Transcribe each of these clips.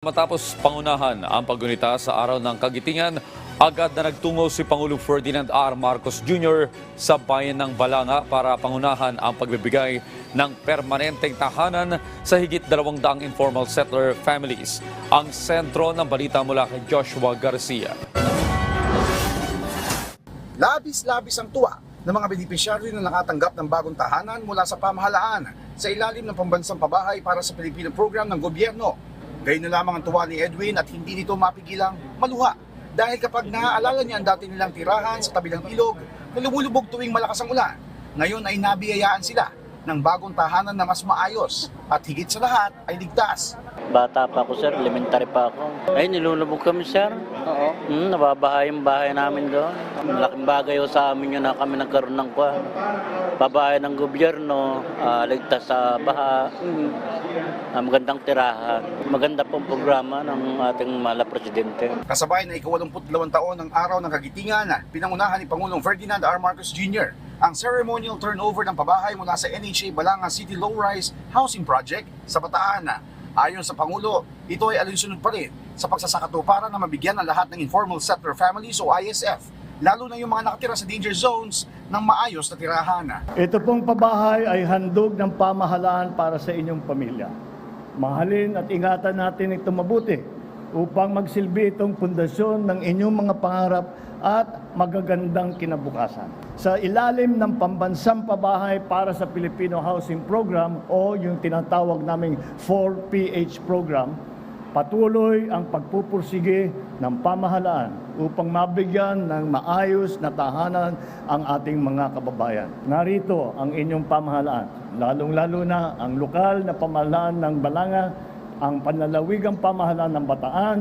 Matapos pangunahan ang paggunita sa araw ng Kagitingan, agad na nagtungo si Pangulong Ferdinand R. Marcos Jr. sa bayan ng Balanga para pangunahan ang pagbibigay ng permanenteng tahanan sa higit 200 informal settler families. Ang sentro ng balita mula kay Joshua Garcia. Labis-labis ang tuwa ng mga benepisyaryo na nakatanggap ng bagong tahanan mula sa pamahalaan sa ilalim ng pambansang pabahay para sa Pilipino program ng gobyerno. Gayun na lamang ang tuwa ni Edwin at hindi nito mapigilang maluha dahil kapag naaalala niya ang dati nilang tirahan sa tabi ng ilog na lumulubog tuwing malakas ang ulan, ngayon ay nabiyayaan sila ng bagong tahanan na mas maayos at higit sa lahat ay ligtas. Bata pa ako, sir. Elementary pa ako. Ay, nilulubog kami, sir. Oo. Nababahay yung bahay namin doon. Malaking bagay o sa amin yun na kami nagkaroon ng babahay ng gobyerno, ligtas sa baha, magandang tirahan. Maganda pong programa ng ating mahal na presidente. Kasabay na ika-82 taon ng araw ng Kagitingan, pinangunahan ni Pangulong Ferdinand R. Marcos Jr. ang ceremonial turnover ng pabahay mula sa NHA Balanga City Low-Rise Housing Project sa Bataan. Ayon sa Pangulo, ito ay alinsunod pa rin sa pagsasakatuparan na mabigyan ng lahat ng informal settler families o ISF, lalo na yung mga nakatira sa danger zones ng maayos na tirahan. Ito pong pabahay ay handog ng pamahalaan para sa inyong pamilya. Mahalin at ingatan natin ito mabuti upang magsilbi itong pundasyon ng inyong mga pangarap at magagandang kinabukasan. Sa ilalim ng pambansang pabahay para sa Filipino Housing Program o yung tinatawag naming 4PH program, patuloy ang pagpupursige ng pamahalaan upang mabigyan ng maayos na tahanan ang ating mga kababayan. Narito ang inyong pamahalaan, lalong-lalo na ang lokal na pamahalaan ng Balanga, ang panlalawigang pamahalaan ng Bataan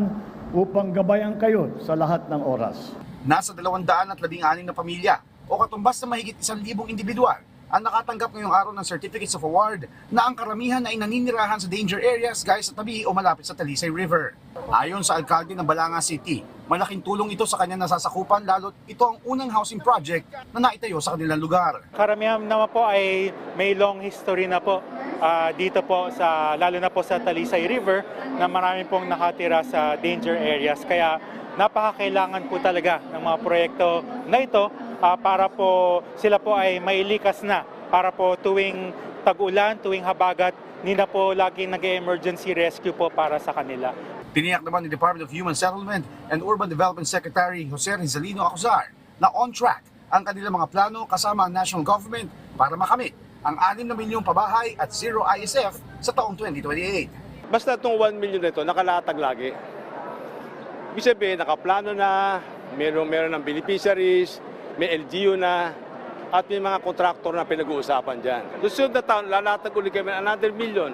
upang gabayan kayo sa lahat ng oras. Nasa 216 na pamilya o katumbas na mahigit 1,000 individual ang nakatanggap ngayong araw ng Certificates of Award na ang karamihan ay naninirahan sa danger areas gaya sa tabi o malapit sa Talisay River. Ayon sa alkalde ng Balanga City, malaking tulong ito sa kanyang nasasakupan lalo't ito ang unang housing project na naitayo sa kanilang lugar. Karamihan naman po ay may long history na po dito po sa lalo na po sa Talisay River na marami pong nakatira sa danger areas. Kaya napakakailangan po talaga ng mga proyekto na ito para po sila po ay mailikas na para po tuwing tag-ulan, tuwing habagat, hindi na po laging nag-emergency rescue po para sa kanila. Tiniyak naman ni Department of Human Settlement and Urban Development Secretary Jose Rizalino Acuzar na on track ang kanilang mga plano kasama ang national government para makamit ang 6 na milyong pabahay at zero ISF sa taong 2028. Basta itong 1 million na ito, nakalatag lagi. Ibig sabihin, nakaplano na, meron ng beneficiaries, may LGU na, at may mga kontraktor na pinag-uusapan dyan. Susunod na taon, lalatag ulit kami another million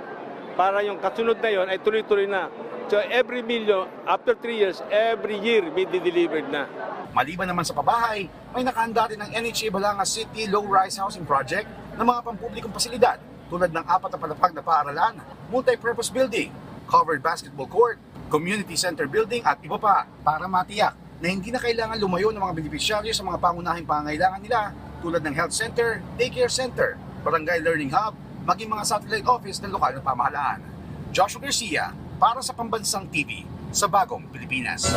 para yung kasunod na yon ay tuloy-tuloy na. So every million, after 3 years, every year may delivered na. Maliban naman sa pabahay, may nakahanda rin ng NHA Balanga City Low-Rise Housing Project ng mga pampublikong pasilidad tulad ng 4 na palapag na paaralan, multi-purpose building, covered basketball court, community center building at iba pa para matiyak na hindi na kailangan lumayo ng mga benepisyaryo sa mga pangunahing pangangailangan nila tulad ng health center, daycare center, barangay learning hub, maging mga satellite office ng lokal na pamahalaan. Joshua Garcia para sa Pambansang TV sa Bagong Pilipinas.